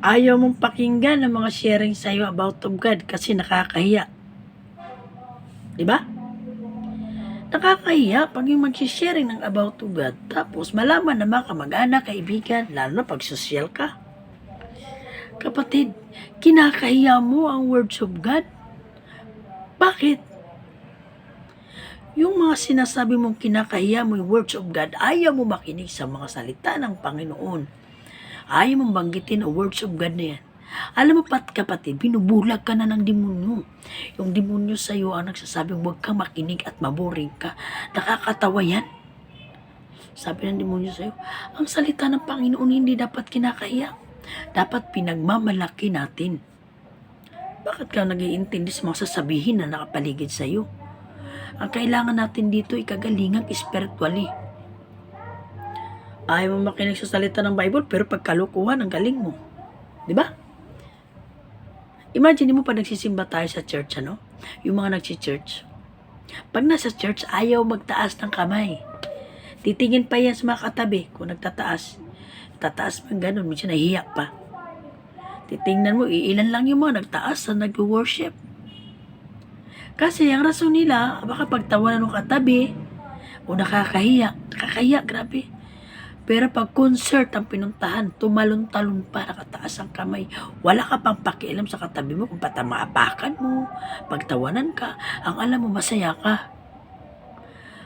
Ayaw mong pakinggan ng mga sharing sa'yo about of God kasi nakakahiya. Diba? Nakakahiya pag yung mag-sharing ng about of God tapos malaman na mga kamag-anak, kaibigan, lalo na pag social ka. Kapatid, kinakahiya mo ang words of God? Bakit? Yung mga sinasabi mong kinakahiya mo yung words of God, ayaw mo makinig sa mga salita ng Panginoon. Ayaw mong banggitin ang words of God na yan. Alam mo pat kapatid, binubulag ka na ng demonyo. Yung demonyo sa iyo ang nagsasabing huwag kang makinig at maboring ka. Nakakatawa yan. Sabi ng demonyo sa iyo, ang salita ng Panginoon hindi dapat kinakahiya. Dapat pinagmamalaki natin. Bakit ka nag-iintindi sa mga sasabihin na nakapaligid sa iyo? Ang kailangan natin dito ay kagalingang spiritually. Ayaw mo makinig sa salita ng Bible pero pagkalukuhan ang galing mo. Diba? Imagine mo pa nagsisimba tayo sa church, ano? Yung mga nagsi-church. Pag nasa church, ayaw magtaas ng kamay. Titingin pa yan sa mga katabi kung nagtataas. Tataas man ganun, minsan nahihiya pa. Titingnan mo, ilan lang yung mga nagtaas na nag-worship. Kasi ang rason nila, baka pagtawanan ng katabi, o nakakahiya, grabe. Pero pag concert ang pinuntahan, tumalon-talon pa, nakataas ang kamay. Wala ka pang pakialam sa katabi mo kung patamaapakan mo, pagtawanan ka, ang alam mo masaya ka.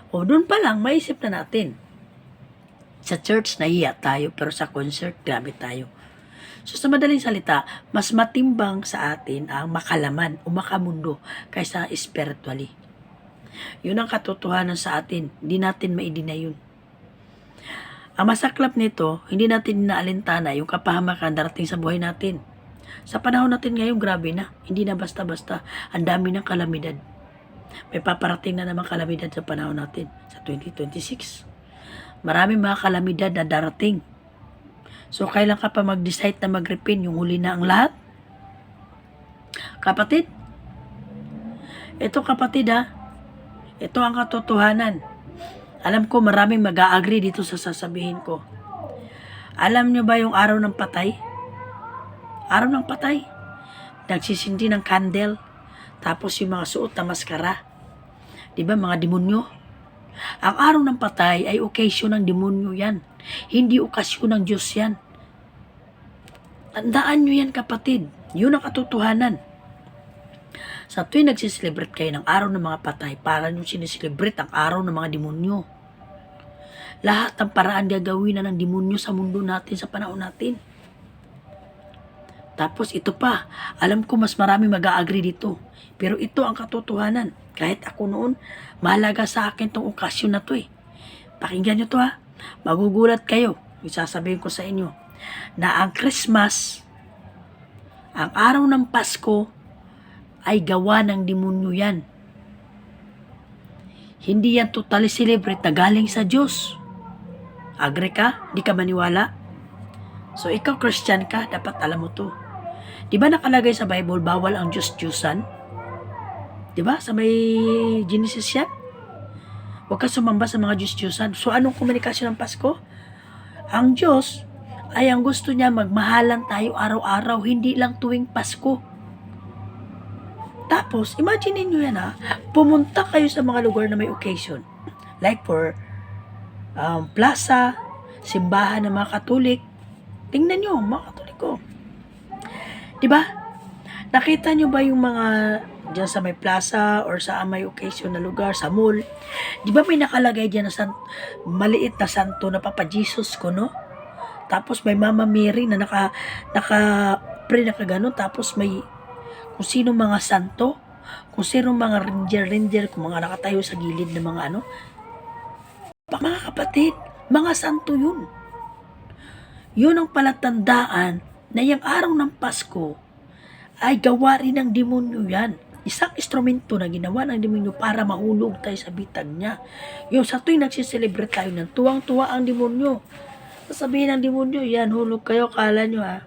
O doon pa lang, maisip na natin. Sa church, nahiya tayo, pero sa concert, grabe tayo. So sa madaling salita, mas matimbang sa atin ang makalaman o makamundo kaysa spiritually. Yun ang katotohanan sa atin. Hindi natin maidina yun. Ang masaklap nito, hindi natin inaalintana yung kapahamakan darating sa buhay natin. Sa panahon natin ngayon, grabe na. Hindi na basta-basta. Ang dami ng kalamidad. May paparating na naman kalamidad sa panahon natin sa 2026. Maraming mga kalamidad na darating. So, kailan ka pa mag-decide na mag-repent? Yung huli na ang lahat? Kapatid? Ito kapatid ha. Ito ang katotohanan. Alam ko maraming mag-a-agree dito sa sasabihin ko. Alam nyo ba yung araw ng patay? Araw ng patay. Nagsisindi ng candle. Tapos yung mga suot na maskara. Diba mga demonyo? Ang araw ng patay ay occasion ng demonyo yan. Hindi okasyon ng Diyos yan. Tandaan nyo yan kapatid. Yun ang katotohanan. Sa tuwing nagsiselebrate kayo ng araw ng mga patay, para nyo sineselebrate ang araw ng mga demonyo. Lahat ng paraan gagawin na ng demonyo sa mundo natin, sa panahon natin. Tapos ito pa, alam ko mas marami mag-a-agree dito. Pero ito ang katotohanan. Kahit ako noon, mahalaga sa akin tong okasyon na to eh. Pakinggan nyo to ha. Magugulat kayo. Isasabihin ko sa inyo na ang Christmas, ang araw ng Pasko, ay gawa ng demonyo yan. Hindi yan totally celebrate na galing sa Diyos. Agree ka? Di ka maniwala? So ikaw Christian ka, dapat alam mo to. Di ba nakalagay sa Bible, bawal ang Diyos-Diyusan? Di ba? Sa may Genesis yan? Huwag ka sumamba sa mga Diyos-Diyusan. So anong komunikasyon ng Pasko? Ang Diyos ay ang gusto niya magmahalan tayo araw-araw, hindi lang tuwing Pasko. Tapos, imagine niyo yan ha, pumunta kayo sa mga lugar na may occasion. Like for plaza, simbahan ng mga Katolik. Tingnan nyo, mga Katoliko. Diba? Nakita nyo ba yung mga dyan sa may plaza or sa may occasion na lugar, sa mall? Diba may nakalagay dyan na maliit na santo na Papa Jesus ko, no? Tapos may Mama Mary na naka-pray na kagano. Tapos may kung sino mga santo, kung sino mga ranger, kung mga nakatayo sa gilid ng mga ano. Mga kapatid, mga santo yun. Yun ang palatandaan na yung araw ng Pasko ay gawa rin ng demonyo yan. Isang instrumento na ginawa ng demonyo para mahulog tayo sa bitag niya. Yung sa tuwing nagsiselebrate tayo ng tuwang-tuwa ang demonyo. Sasabihin ng demonyo, yan, hulog kayo, kala nyo ha.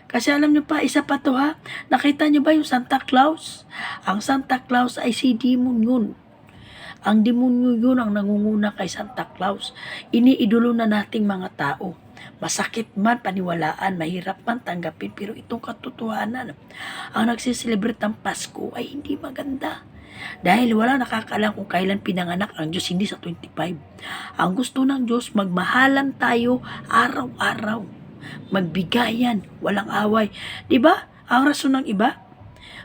Kasi alam nyo pa, isa pa to ha, nakita nyo ba yung Santa Claus? Ang Santa Claus ay si demon yun. Ang demonyo yun ang nangunguna kay Santa Claus. Iniidolo na nating mga tao. Masakit man paniwalaan, mahirap man tanggapin, pero itong katotohanan, ang nagsiselebrate ng Pasko ay hindi maganda. Dahil wala nakakaalam kung kailan pinanganak ang Diyos, hindi sa 25. Ang gusto ng Diyos, magmahalan tayo araw-araw. Magbigayan, walang away. 'Di ba? Ang rason ng iba,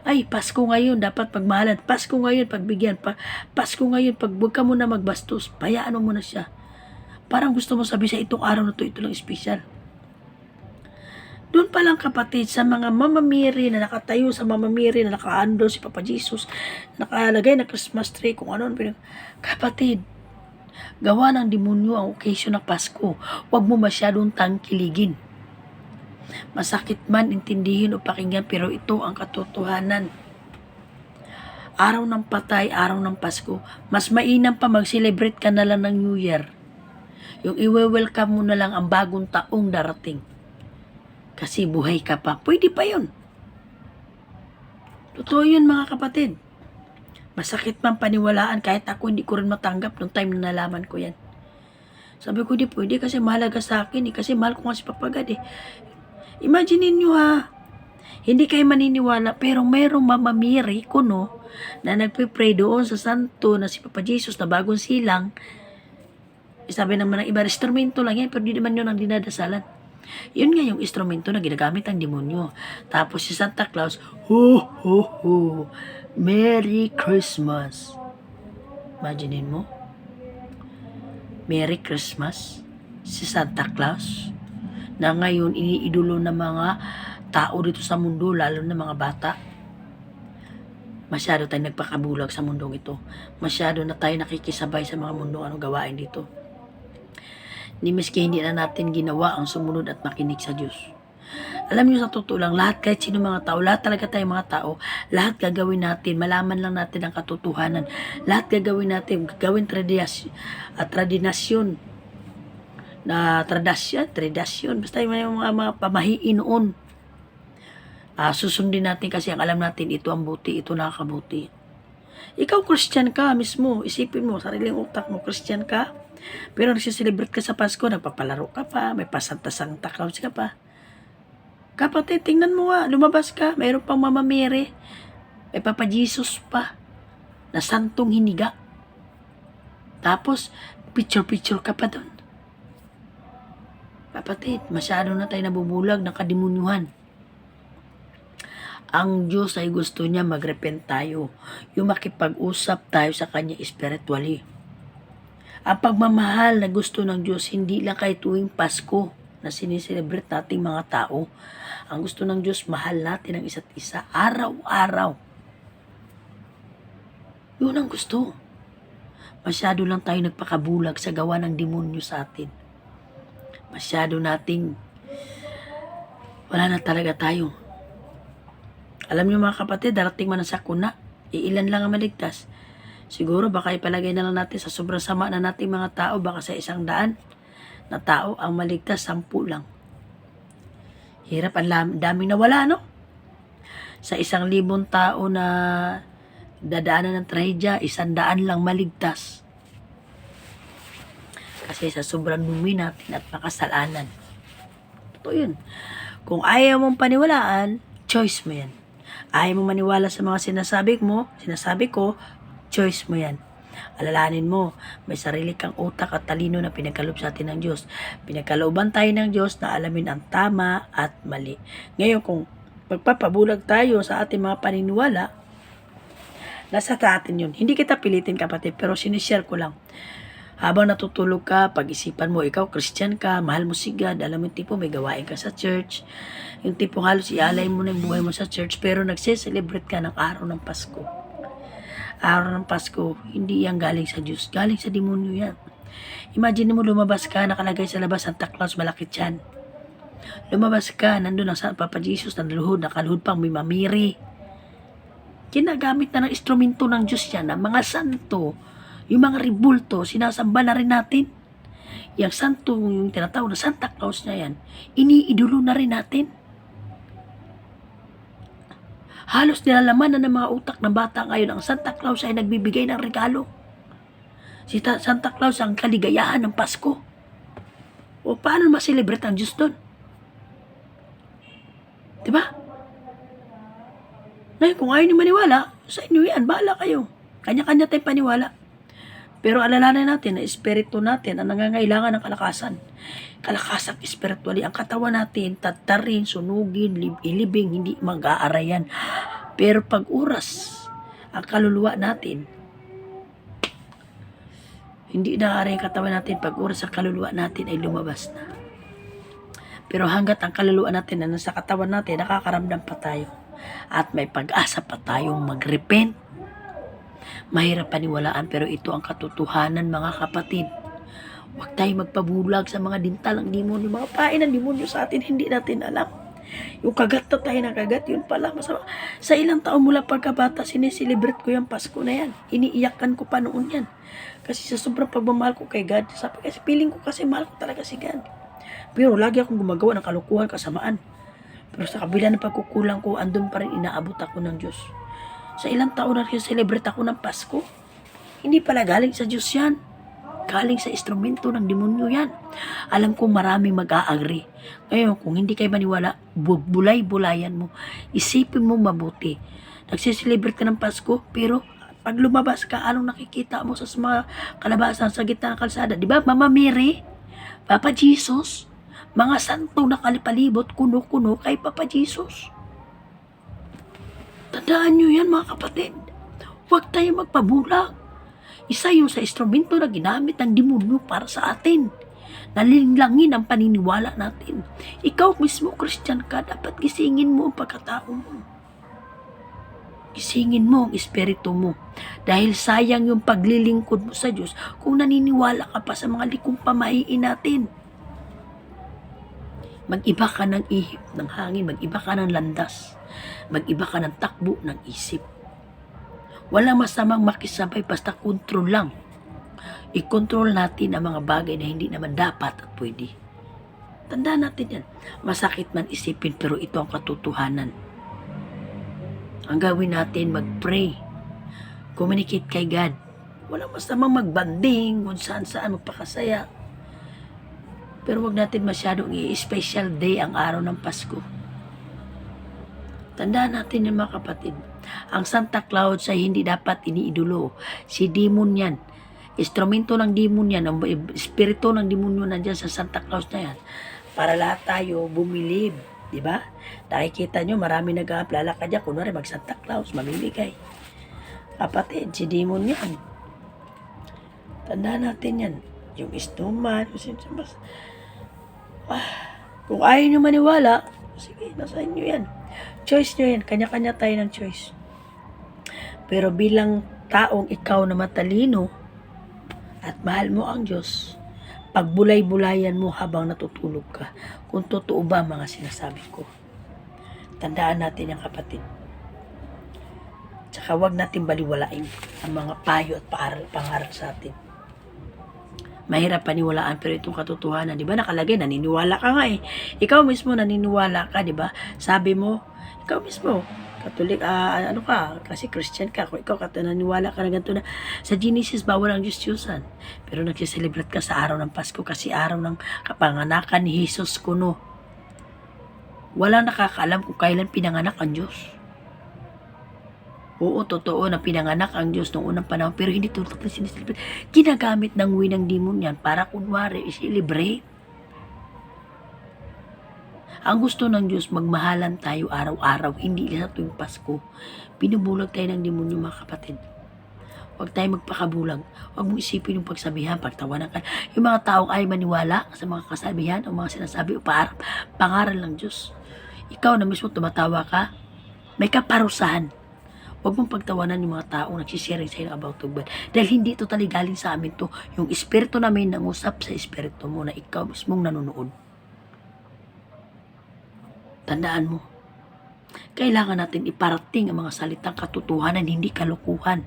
ay Pasko ngayon, dapat pagmahalan. Pasko ngayon, pagbigyan. Pasko ngayon, huwag ka muna magbastos. Payaan mo muna siya. Parang gusto mo sabi sa itong araw na ito lang espesyal. Doon pa lang kapatid, sa mga mamamiri na nakatayo sa mamamiri na nakaando si Papa Jesus, nakalagay na Christmas tree, kung ano. Kapatid, gawa ng demonyo ang occasion ng Pasko. Huwag mo masyadong tangkiligin. Masakit man intindihin o pakinggan, pero ito ang katotohanan. Araw ng patay, araw ng Pasko, mas mainam pa mag-celebrate ka na lang ng New Year. Yung i-welcome mo na lang ang bagong taong darating. Kasi buhay ka pa. Pwede pa yun. Totoo yun mga kapatid. Masakit man paniwalaan, kahit ako hindi ko rin matanggap nung time na nalaman ko yan. Sabi ko, di pwede kasi mahalaga sa akin kasi mahal ko nga si Papa God Imagine niyo hindi kayo maniniwala, pero mayroong mamamiri ko na nagpe-pray doon sa santo na si Papa Jesus na bagong silang. Sabi naman ng iba, instrumento lang yan, pero di naman yun ang dinadasalan. Yun nga yung instrumento na ginagamit ng demonyo. Tapos si Santa Claus, ho, ho, ho, Merry Christmas. Imaginin mo, Merry Christmas, si Santa Claus, na ngayon iniidolo ng mga tao dito sa mundo, lalo na mga bata. Masyado tayo nagpakabulag sa mundong ito. Masyado na tayo nakikisabay sa mga mundong gawain dito. Ni miski hindi na natin ginawa ang sumunod at makinig sa Diyos. Alam niyo sa totoo lang, lahat kahit sino mga tao, lahat talaga tayo mga tao, lahat gagawin natin, malaman lang natin ang katotohanan. Lahat gagawin natin, gagawin tradisyon, basta yung mga pamahiin noon. Susundin natin kasi ang alam natin, ito ang buti, ito nakakabuti. Ikaw Christian ka mismo, isipin mo, sariling utak mo, Christian ka, pero nagsiselebrate ka sa Pasko, nagpapalaro ka pa, may pasanta-santa Claus ka pa. Kapatid, tingnan mo lumabas ka, mayroon pang mamamere, may Papa Jesus pa, na santong hiniga. Tapos, picture-picture ka pa doon. Kapatid, masyado na tayo nabubulag ng kadimunyuhan. Ang Diyos ay gusto niya magrepent tayo, yung makipag-usap tayo sa Kanya spiritually. Ang pagmamahal na gusto ng Diyos, hindi lang kay tuwing Pasko na siniselebrate nating mga tao. Ang gusto ng Diyos, mahal natin ang isa't isa araw-araw. Yun ang gusto. Masyado lang tayo nagpakabulag sa gawa ng demonyo sa atin. Masyado nating wala na talaga tayo. Alam niyo mga kapatid, darating man ang sakuna, iilan lang ang maligtas. Siguro baka ipalagay na lang natin sa sobrang sama na nating mga tao, baka sa 100 na tao ang maligtas, 10 lang. Hirap, ang daming nawala, no? Sa 1,000 tao na dadaanan ng trahedya, 100 lang maligtas. Kasi sa sobrang dumi natin at makasalanan. Ito yun. Kung ayaw mong paniwalaan, choice mo yan. Ayaw mong maniwala sa mga sinasabi ko, choice mo yan. Alalahanin mo, may sarili kang utak at talino na pinagkaloob sa atin ng Diyos. Pinagkalooban tayo ng Diyos na alamin ang tama at mali. Ngayon, kung magpapabulag tayo sa ating mga paniniwala, nasa atin yun. Hindi kita pilitin kapatid, pero sinishare ko lang. Habang natutulog ka, pag-isipan mo, ikaw Christian ka, mahal mo si God, alam mo yung tipo, may gawain ka sa church, yung tipo halos ialay mo na yung buhay mo sa church, pero nagse-celebrate ka ng araw ng Pasko. Araw ng Pasko, hindi yan galing sa Diyos, galing sa demonyo yan. Imagine mo lumabas ka, nakalagay sa labas Santa Claus, malaki tiyan. Lumabas ka, nandun ang Papa Jesus, nakaluhod pang may mamiri. Ginagamit na ng instrumento ng Diyos yan, ng mga santo, yung mga ribulto, sinasamba na rin natin. Yung santo, yung tinatawag na Santa Claus na yan, iniidolo na rin natin. Halos nilalaman na ng mga utak ng bata ngayon, ang Santa Claus ay nagbibigay ng regalo. Si Santa Claus ang kaligayahan ng Pasko. O paano ma-celebrate ang Diyos doon? Diba? Ngayon, kung ayaw niyo maniwala, sa inyo yan, bahala kayo. Kanya-kanya tayong paniwala. Pero alalahanin natin na espiritu natin ang nangangailangan ng kalakasan. Kalakasang espiritually. Ang katawan natin, tatarin, sunugin, ilibing, hindi mag-aarayan. Pero pag oras, ang kaluluwa natin, hindi naaaray ang katawan natin. Pag oras ang kaluluwa natin ay lumabas na. Pero hanggat ang kaluluwa natin na nasa katawan natin, nakakaramdam pa tayo. At may pag-asa pa tayong mag-repent. Mahirap paniwalaan pero ito ang katotohanan mga kapatid. Huwag tayong magpabulag sa mga dintal ng demonyo, mga pain ng demonyo sa atin, hindi natin alam. Yung kagat na tayo ng kagat, yun pala masama. Sa ilang taon mula pagkabata, sineselebrate ko yung Pasko na yan. Iniiyakan ko pa noon yan. Kasi sa sobrang pagmamahal ko kay God, sabi kasi feeling ko kasi mahal ko talaga si God. Pero lagi akong gumagawa ng kalukuhan, kasamaan. Pero sa kabila ng pagkukulang ko, andun pa rin inaabot ako ng Diyos. Sa ilang taon na celebrate ako ng Pasko, hindi pala galing sa Diyos yan. Galing sa instrumento ng demonyo yan. Alam kong maraming mag-a-agree. Ngayon, kung hindi kayo maniwala, bulay-bulayan mo. Isipin mo mabuti. Nagsiselebrate ka ng Pasko, pero pag lumabas ka, anong nakikita mo sa mga kalabasan sa gitna ng kalsada? Di ba, Mama Mary, Papa Jesus, mga santo na kalipalibot, kuno-kuno kay Papa Jesus. Tandaan nyo yan mga kapatid. Huwag tayo magpabulag. Isa yung sa instrumento na ginamit ng demonyo para sa atin. Nalinlangin ang paniniwala natin. Ikaw mismo, Christian ka, dapat gisingin mo ang pagkatao mo. Gisingin mo ang espiritu mo. Dahil sayang yung paglilingkod mo sa Diyos kung naniniwala ka pa sa mga likong pamahiin natin. Mag-iba ka ng ihip ng hangin, mag-iba ka ng landas. Mag-iba ka ng takbo ng isip. Walang masamang makisabay basta kontrol lang. I-control natin ang mga bagay na hindi naman dapat at pwede. Tandaan natin yan. Masakit man isipin pero ito ang katotohanan. Ang gawin natin, mag-pray. Communicate kay God. Walang masamang magbanding kung saan-saan magpakasaya. Pero wag natin masyadong i-special day ang araw ng Pasko. Tandaan natin yung mga kapatid. Ang Santa Claus ay hindi dapat iniidolo. Si demon yan. Instrumento ng demon yan. Ang espiritu ng demonyo nandyan sa Santa Claus na yan. Para lahat tayo bumilib. Diba? Nakikita nyo, marami nag-aaplala ka dyan. Kunwari mag-Santa Claus, mamimigay. Kapatid, si demon yan. Tandaan natin yan. Yung snowman. Kung ayaw nyo maniwala, sige, nasa inyo yan. Choice nyo yan. Kanya-kanya tayo ng choice. Pero bilang taong ikaw na matalino at mahal mo ang Diyos, pagbulay-bulayan mo habang natutulog ka. Kung totoo ba mga sinasabi ko. Tandaan natin yung kapatid. Tsaka wag natin baliwalain ang mga payo at pangaral sa atin. Mahirap paniwalaan pero itong katotohanan, di ba nakalagay, naniniwala ka nga eh. Ikaw mismo naniniwala ka, di ba? Sabi mo, ikaw mismo, Katolik, ano ka, kasi Christian ka, kung ikaw naniniwala ka na ganito na, sa Genesis, bawal ang Diyos-Diyosan. Pero nagsiselebrate ka sa araw ng Pasko kasi araw ng kapanganakan ni Jesus kuno. Walang nakakaalam kung kailan pinanganak ang Diyos. Oo, totoo na pinanganak ang Diyos noong unang panahon, pero hindi tutok na sineselebrate. Ginagamit ng winang demon yan para kunwari i-celebrate. Ang gusto ng Diyos, magmahalan tayo araw-araw, hindi sa tuwing Pasko. Pinubulag tayo ng demonyo mga kapatid. Huwag tayo magpakabulag. Huwag mong isipin yung pagsabihan, pagtawanan ka. Yung mga taong ay maniwala sa mga kasabihan o mga sinasabi o pangaral ng Diyos. Ikaw na mismo tumatawa ka, may kaparusahan. Huwag mong pagtawanan yung mga taong nagsisharing sa'yo about God. Dahil hindi ito galing sa amin to. Yung espiritu namin nangusap sa espiritu mo na ikaw mismong nanonood. Tandaan mo, kailangan natin iparating ang mga salitang katotohanan, hindi kalukuhan.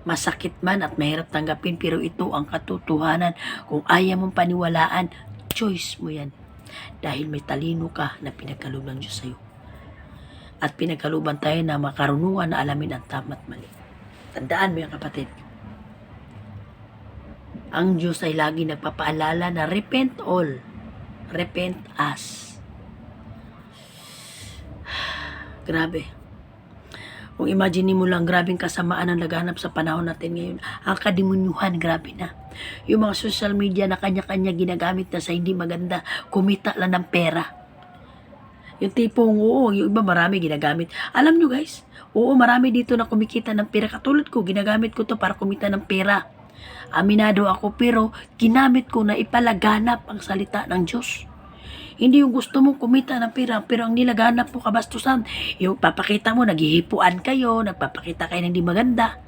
Masakit man at mahirap tanggapin, pero ito ang katotohanan. Kung ayaw mong paniwalaan, choice mo yan. Dahil may talino ka na pinagkaloob ng Diyos sa'yo. At pinagkalooban tayo na makarunungan na alamin ang tama at mali. Tandaan mo yan kapatid. Ang Diyos ay lagi nagpapaalala na repent all, repent us. Grabe. Kung imagine mo lang, grabing kasamaan ang laganap sa panahon natin ngayon. Ang kadimunyuhan, grabe na. Yung mga social media na kanya-kanya ginagamit na sa hindi maganda, kumita lang ng pera. Yung tipong, oo, yung iba marami ginagamit. Alam nyo guys, oo, marami dito na kumikita ng pera. Katulad ko, ginagamit ko to para kumita ng pera. Aminado ako, pero ginamit ko na ipalaganap ang salita ng Diyos. Hindi yung gusto mong kumita ng pera, pero ang nilaganap mo kabastusan. Yung papakita mo, naghihipuan kayo, nagpapakita kayo ng hindi maganda.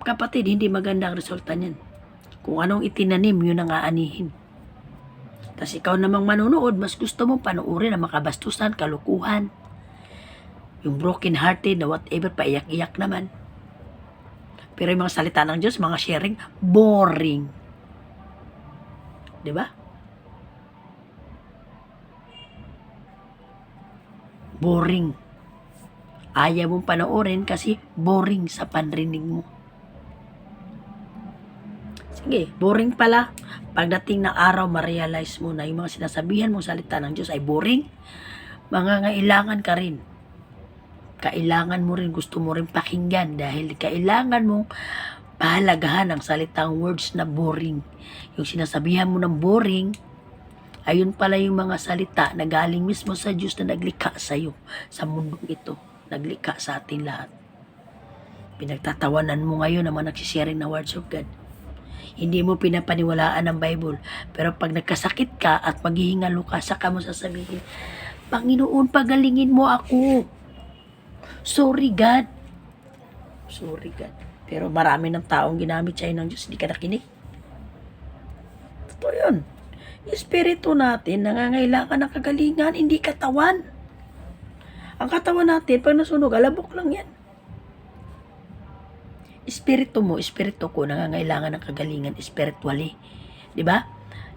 Kapatid, hindi maganda ang resulta niyan. Kung anong itinanim, yun ang aanihin. Tapos ikaw namang manonood, mas gusto mong panuorin ang makabastusan, kalukuhan. Yung broken hearted na whatever, paiyak-iyak naman. Pero yung mga salita ng Diyos, mga sharing, boring. Diba? Boring. Ayaw mong panoorin kasi boring sa panrinig mo. Sige, boring pala. Pagdating ng araw, ma-realize mo na yung mga sinasabihan mong salita ng Diyos ay boring. Mangangailangan ka rin. Kailangan mo rin, gusto mo rin pakinggan dahil kailangan mong pahalagahan ang salitang words na boring. Yung sinasabihan mo ng boring, ayun pala yung mga salita na galing mismo sa Diyos na naglikha sa iyo, sa mundong ito. Naglikha sa atin lahat. Pinagtatawanan mo ngayon ang mga nagsisharing na words of God. Hindi mo pinapaniwalaan ang Bible. Pero pag nagkasakit ka at maghihingalo ka, saka mo sasabihin, Panginoon, pagalingin mo ako. Sorry God. Sorry God. Pero marami ng taong ginamit sa'yo ng Diyos, hindi ka nakinig. Totoo yun. Espiritu natin, nangangailangan ng kagalingan, hindi katawan. Ang katawan natin, pag nasunog, alabok lang yan. Espiritu mo, espiritu ko, nangangailangan ng kagalingan spiritually. Diba?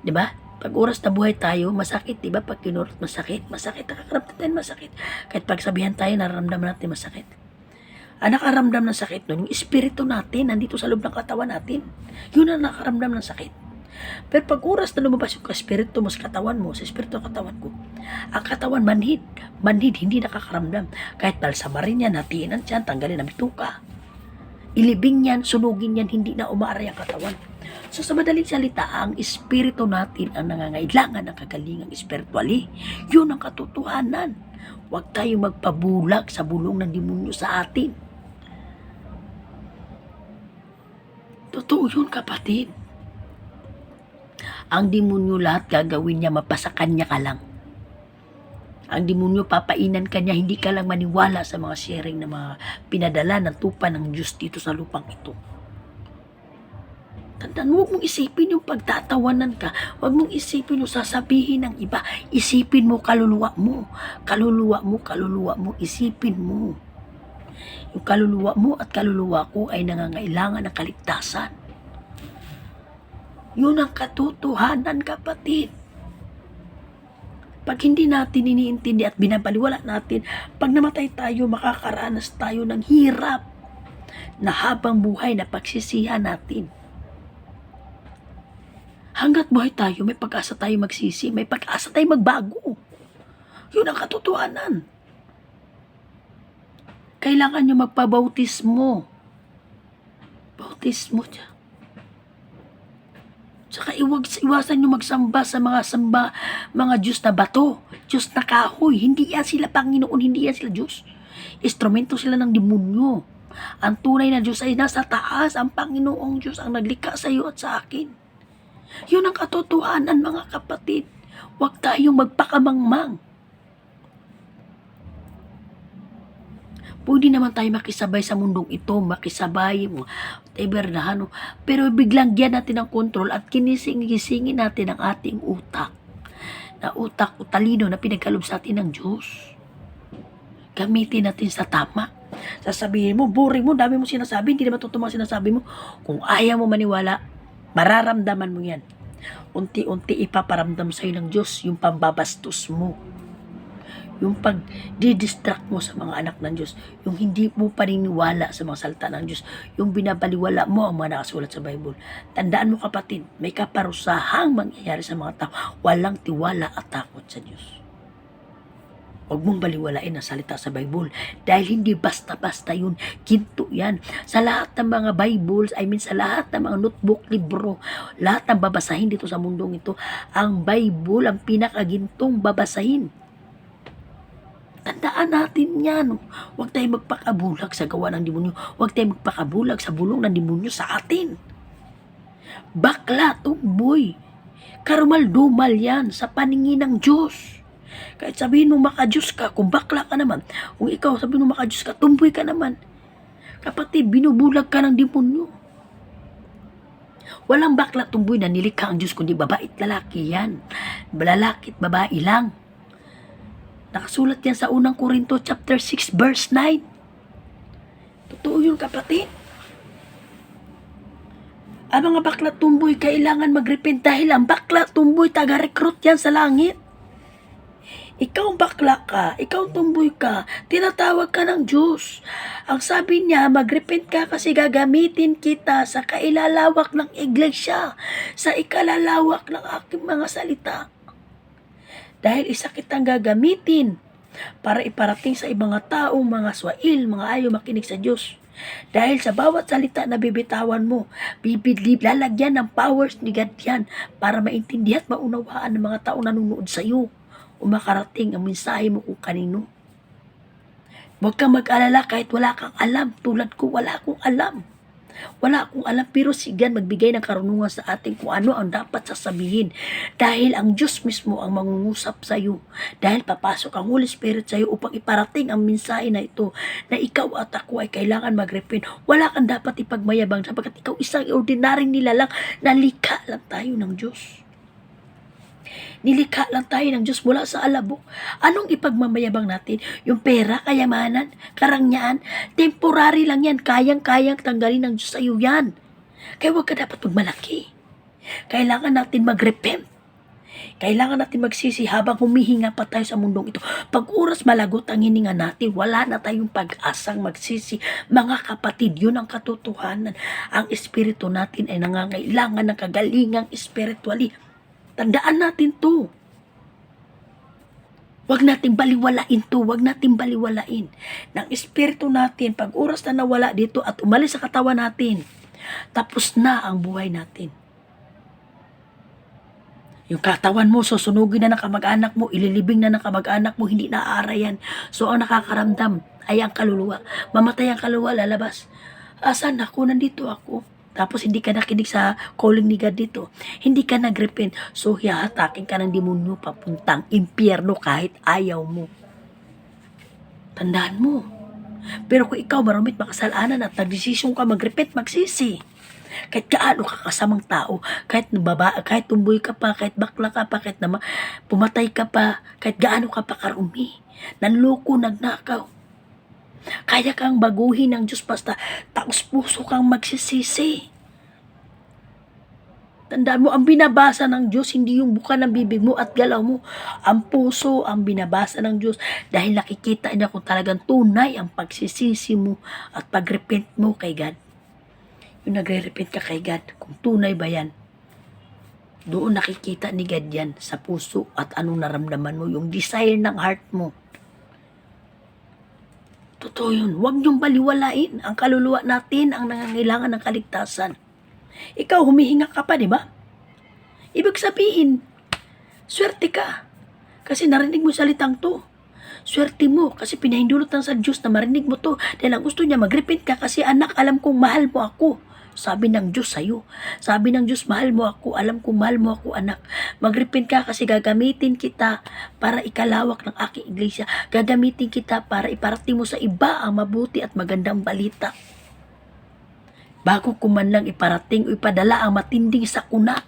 Diba? Pag oras na buhay tayo, masakit, diba? Pag kinurot, masakit. Masakit, nakakaramdam tayo masakit. Kahit pagsabihan tayo, nararamdaman natin masakit. Ang nakaramdam ng sakit nun, yung espiritu natin, nandito sa loob ng katawan natin. Yun ang nakaramdam ng sakit. Pero pag oras na lumabas yung espiritu mo sa katawan mo, sa espiritu ng katawan ko, ang katawan manhid, hindi nakakaramdam. Kahit balsamarin yan, hatiin ang tiyan, tanggalin ang bituka. Ilibing yan, sunugin yan, hindi na umaaray ang katawan. So sa madaling salita, ang espiritu natin ang nangangailangan ng kagalingang spiritually. Yun ang katotohanan. Huwag tayong magpabulag sa bulong ng demonyo sa atin. Totoo yun, kapatid. Ang demonyo lahat gagawin niya, mapasakan niya ka lang. Ang demonyo papainan ka niya, hindi ka lang maniwala sa mga sharing na mga pinadala ng tupa ng Diyos dito sa lupang ito. Tandaan, huwag mong isipin yung pagtatawanan ka. Huwag mong isipin yung sasabihin ng iba. Isipin mo kaluluwa mo. Kaluluwa mo, kaluluwa mo, isipin mo. Yung kaluluwa mo at kaluluwa ko ay nangangailangan ng kaligtasan. Yun ang katotohanan, kapatid. Pag hindi natin iniintindi at binabaliwala natin, pag namatay tayo, makakaranas tayo ng hirap na habang buhay na pagsisihan natin. Hanggat buhay tayo, may pag-asa tayo magsisi, may pag-asa tayo magbago. Yun ang katotohanan. Kailangan nyo magpabautismo. Bautismo dyan. Saka iwasan nyo magsamba sa mga Diyos na bato, Diyos na kahoy. Hindi yan sila Panginoon, hindi yan sila Diyos. Instrumento sila ng demonyo. Ang tunay na Diyos ay nasa taas. Ang Panginoong Diyos ang naglikha sa iyo at sa akin. Yun ang katotohanan, mga kapatid. Huwag tayong magpakamangmang. Pwede naman tayo makisabay sa mundong ito, makisabay mo, whatever na ano. Pero biglang giyan natin ang kontrol at kinising-gisingin natin ang ating utak. Na utak o talino na pinagkalob sa atin ng Diyos. Gamitin natin sa tama. Sasabihin mo, boring mo, dami mo sinasabi, hindi naman totoo mga sinasabi mo. Kung ayaw mo maniwala, mararamdaman mo yan. Unti-unti ipaparamdam sa'yo ng Diyos yung pambabastos mo. Yung pag-distract mo sa mga anak ng Diyos, yung hindi mo paniniwala sa mga salita ng Diyos, yung binabaliwala mo ang mga nakasulat sa Bible. Tandaan mo kapatid, may kaparusahang mangyayari sa mga tao, walang tiwala at takot sa Diyos. Huwag mong baliwalain ang salita sa Bible dahil hindi basta-basta yun, ginto yan. Sa lahat ng mga Bibles, sa lahat ng mga notebook, libro, lahat ng babasahin dito sa mundong ito, ang Bible ang pinakagintong babasahin. Tandaan natin yan. Huwag tayong magpakabulag sa gawa ng demonyo. Huwag tayong magpakabulag sa bulong ng demonyo sa atin. Bakla, tumboy, karumal-dumal yan sa paningin ng Diyos. Kahit sabihin mo makadiyos ka, kung bakla ka naman, kung ikaw sabihin mo makadiyos ka, tumboy ka naman. Kapatid, binubulag ka ng demonyo. Walang bakla tumboy na nilikha ang Diyos, kundi babae at lalaki yan. Lalaki at babae lang. Nakasulat yan sa unang Korinto chapter 6 verse 9. Totoo yun kapatid. Ang mga bakla tumboy kailangan mag-repent dahil ang bakla tumboy taga-recruit yan sa langit. Ikaw bakla ka, ikaw tumboy ka, tinatawag ka ng Diyos. Ang sabi niya, mag-repent ka kasi gagamitin kita sa kailalawak ng iglesia, sa ikalalawak ng aking mga salita. Dahil isa kitang gagamitin para iparating sa ibang taong mga swail, mga ayaw makinig sa Diyos. Dahil sa bawat salita na bibitawan mo, lalagyan ng powers ni God yan para maintindihan at maunawaan ng mga taong nanonood sa iyo o makarating ang mensahe mo kung kanino. Huwag kang mag-alala kahit wala kang alam. Tulad ko, wala akong alam. Wala akong alam, pero si God magbigay ng karunungan sa atin kung ano ang dapat sasabihin. Dahil ang Diyos mismo ang mangungusap sa iyo. Dahil papasok ang Holy Spirit sa iyo upang iparating ang mensahe na ito na ikaw at ako ay kailangan mag-repent. Wala kang dapat ipagmayabang sapagkat ikaw isang ordinaryong nilalang, nalikha lang tayo ng Diyos. Nilikha lang tayo ng Diyos mula sa alabok. Anong ipagmamayabang natin? Yung pera, kayamanan, karangyaan, temporary lang yan. Kayang-kayang tanggalin ng Diyos sa iyo yan. Kaya huwag ka dapat magmalaki. Kailangan natin mag-repent. Kailangan natin magsisi habang humihinga pa tayo sa mundong ito. Pag oras malagot ang hininga natin, wala na tayong pag-asang magsisi. Mga kapatid, yun ang katotohanan. Ang espiritu natin ay nangangailangan ng kagalingang spiritually. Tandaan natin to. Huwag natin baliwalain to. Huwag natin baliwalain. Ng espiritu natin, pag oras na nawala dito at umalis sa katawan natin, tapos na ang buhay natin. Yung katawan mo, susunugin na ng kamag-anak mo, ililibing na ng kamag-anak mo, hindi naaara yan. So, ang nakakaramdam ay ang kaluluwa. Mamatay ang kaluluwa, lalabas. Asan ako? Nandito ako. Tapos hindi ka nakinig sa calling ni God dito. Hindi ka nag-repent. So, hihatakin ka ng demonyo papuntang impyerno kahit ayaw mo. Tandaan mo. Pero kung ikaw marumit makasalanan at nagdesisyon ka mag-repent, magsisi. Kahit gaano ka kasamang tao, kahit kahit tumboy ka pa, kahit bakla ka pa, kahit pumatay ka pa, kahit gaano ka pa karumi, nanloko, nagnakaw. Kaya kang baguhin ng Diyos basta taos puso kang magsisisi. Tandaan mo, ang binabasa ng Diyos, hindi yung buka ng bibig mo at galaw mo. Ang puso ang binabasa ng Diyos dahil nakikita niya kung talagang tunay ang pagsisisi mo at pagrepent mo kay God. Yung nagre-repent ka kay God, kung tunay ba yan, doon nakikita ni God yan sa puso at anong naramdaman mo, yung desire ng heart mo. Totoo yun. Huwag niyong baliwalain. Ang kaluluwa natin ang nangangailangan ng kaligtasan. Ikaw, humihinga ka pa, di ba? Ibig sabihin, swerte ka. Kasi narinig mo salitang to. Swerte mo kasi pinahindulot ng sa Diyos na marinig mo to. Dahil ang gusto niya, mag-repent ka kasi anak, alam kong mahal mo ako. Sabi ng Diyos sa'yo. Sabi ng Diyos, mahal mo ako. Alam kong mahal mo ako, anak. Mag-repent ka kasi gagamitin kita para ikalawak ng aking iglesia. Gagamitin kita para iparating mo sa iba ang mabuti at magandang balita. Bago ko man lang iparating o ipadala ang matinding sakuna,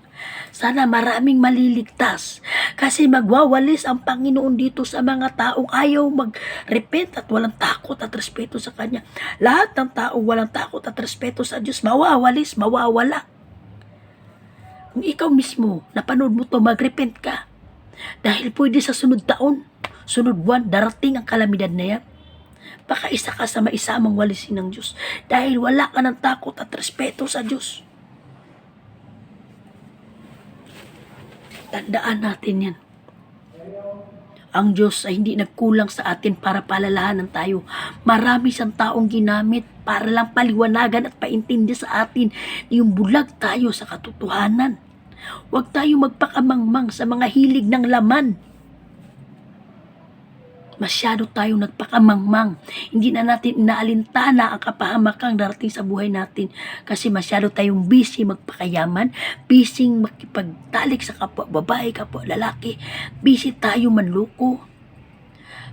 sana maraming maliligtas. Kasi magwawalis ang Panginoon dito sa mga taong ayaw mag-repent at walang takot at respeto sa Kanya. Lahat ng tao walang takot at respeto sa Diyos, mawawalis, mawawala. Kung ikaw mismo, napanood mo to, mag-repent ka. Dahil pwede sa sunod taon, sunod buwan, darating ang kalamidad na yan. Baka isa ka sa maisamang walisin ng Diyos dahil wala ka ng takot at respeto sa Diyos. Tandaan natin yan. Ang Diyos ay hindi nagkulang sa atin para palalahanan tayo. Marami siyang taong ginamit para lang paliwanagan at paintindi sa atin yung bulag tayo sa katotohanan. Huwag tayo magpakamangmang sa mga hilig ng laman. Masyado tayong nagpakamangmang. Hindi na natin inaalintana ang kapahamakang darating sa buhay natin kasi masyado tayong busy magpakayaman, busy makipagtalik sa kapwa babae, kapwa lalaki, busy tayo manloko.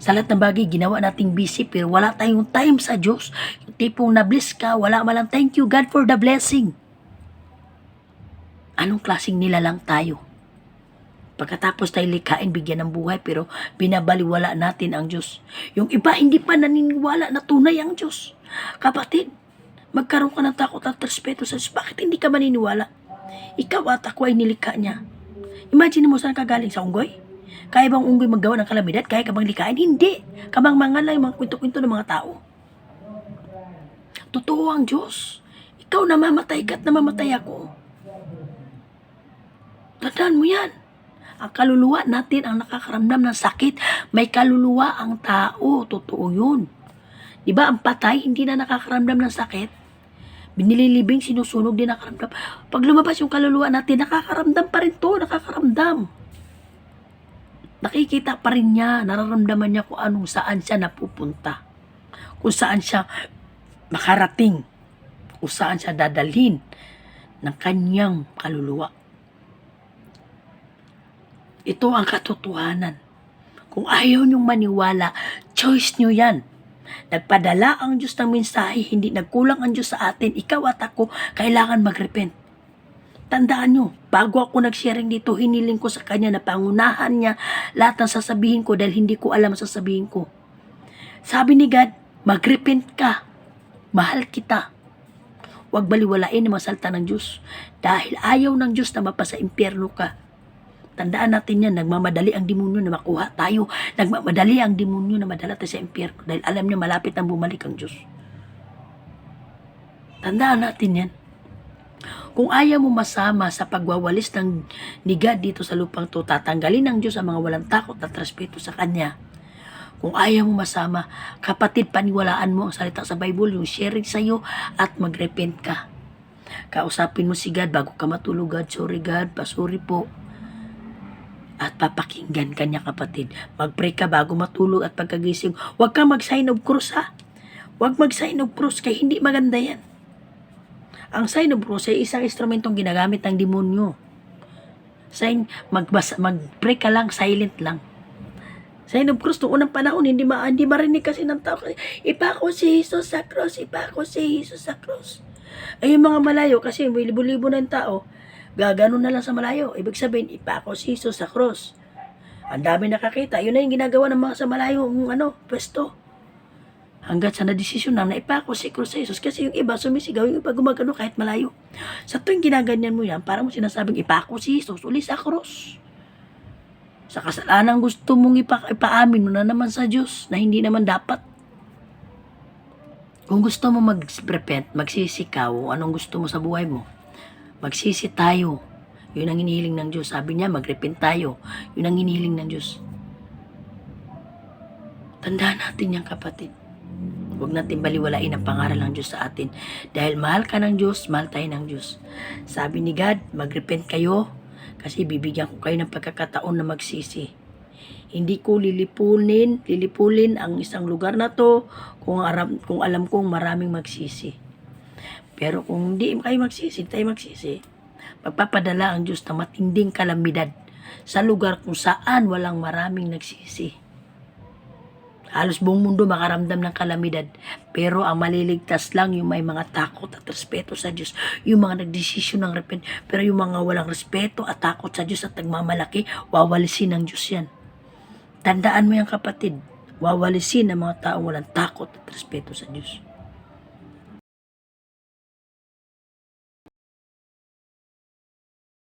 Sa lahat ng bagay, ginawa nating busy pero wala tayong time sa Diyos. Yung tipong na-bless ka, wala malang thank you God for the blessing. Anong klaseng nilalang tayo? Pagkatapos tayo likhain, bigyan ng buhay, pero binabaliwala natin ang Diyos. Yung iba, hindi pa naniniwala na tunay ang Diyos. Kapatid, magkaroon ka ng takot at respeto sa Diyos. Bakit hindi ka maniniwala? Ikaw at ako ay nilikha niya. Imagine mo saan ka galing, sa unggoy? Kaya bang unggoy maggawa ng kalamidad? Kaya ka bang likhain? Hindi. Kamangmangan lang yung mga kwento-kwento ng mga tao. Totoo ang Diyos. Ikaw namamatay ka at namamatay ako. Tandaan mo yan. Ang kaluluwa natin ang nakakaramdam ng sakit. May kaluluwa ang tao. Totoo yun. Diba ang patay hindi na nakakaramdam ng sakit? Binililibing, sinusunog din nakakaramdam. Pag lumabas yung kaluluwa natin, nakakaramdam pa rin to. Nakakaramdam. Nakikita pa rin niya. Nararamdaman niya kung anong saan siya napupunta. Kung saan siya makarating. Kung saan siya dadalhin ng kanyang kaluluwa. Ito ang katotohanan. Kung ayaw niyong maniwala, choice niyo yan. Nagpadala ang Diyos ng mensahe, hindi nagkulang ang Diyos sa atin. Ikaw at ako, kailangan mag-repent. Tandaan niyo, bago ako nag-sharing dito, hiniling ko sa Kanya na pangunahan niya lahat ng sasabihin ko dahil hindi ko alam ang sasabihin ko. Sabi ni God, mag-repent ka. Mahal kita. Huwag baliwalain ang mga salita ng Diyos dahil ayaw ng Diyos na mapasa impyerno ka. Tandaan natin yan, nagmamadali ang demonyo na makuha tayo. Nagmamadali ang demonyo na madala tayo sa impyerno dahil alam niya malapit ang bumalik ang Diyos. Tandaan natin yan. Kung ayaw mo masama sa pagwawalis ni God dito sa lupang to, tatanggalin ng Diyos ang mga walang takot at respeto sa Kanya. Kung ayaw mo masama, kapatid, paniwalaan mo ang salita sa Bible, yung sharing sa'yo at mag-repent ka. Kausapin mo si God bago ka matulog. God, sorry God, pasuri po. At papakinggan ka niya, kapatid. Mag-pray ka bago matulog at pagkagising. Huwag ka mag-sign of cross, ha? Huwag mag-sign of cross kaya hindi maganda yan. Ang sign of cross ay isang instrumentong ginagamit ng demonyo. Mag-pray ka lang, silent lang. Sign of cross, noong unang panahon, hindi marinig kasi ng tao. Ipako si Jesus sa cross, ipako si Jesus sa cross. Ay yung mga malayo, kasi may libo-libo na yung tao, gagano na lang sa malayo. Ibig sabihin, ipako si Jesus sa cross. Ang dami nakakita. Yun na yung ginagawa ng mga sa malayo, pwesto. Hanggat sa na-desisyon na ipako si cross sa Jesus. Kasi yung iba sumisigaw, yung iba gumagano kahit malayo. Sa tuwing ginaganyan mo yan, parang mo sinasabing ipako si Jesus uli sa cross. Sa kasalanan gusto mong ipaamin mo na naman sa Diyos na hindi naman dapat. Kung gusto mo mag-repent, magsisikaw, anong gusto mo sa buhay mo? Magsisi tayo. Yun ang hinihiling ng Diyos. Sabi niya, mag-repent tayo. Yun ang hinihiling ng Diyos. Tandaan natin yan, kapatid. Huwag natin baliwalain ang pangaral ng Diyos sa atin. Dahil mahal ka ng Diyos, mahal tayo ng Diyos. Sabi ni God, mag-repent kayo kasi bibigyan ko kayo ng pagkakataon na magsisi. Hindi ko lilipulin ang isang lugar na to kung alam kong maraming magsisi. Pero kung hindi kayo magsisi, tayo magsisi, magpapadala ang Diyos ng matinding kalamidad sa lugar kung saan walang maraming nagsisi. Halos buong mundo makaramdam ng kalamidad, pero ang maliligtas lang yung may mga takot at respeto sa Diyos, yung mga nagdesisyon ng repent. Pero yung mga walang respeto at takot sa Diyos at nagmamalaki, wawalisin ng Diyos yan. Tandaan mo yan, kapatid, wawalisin ang mga taong walang takot at respeto sa Diyos.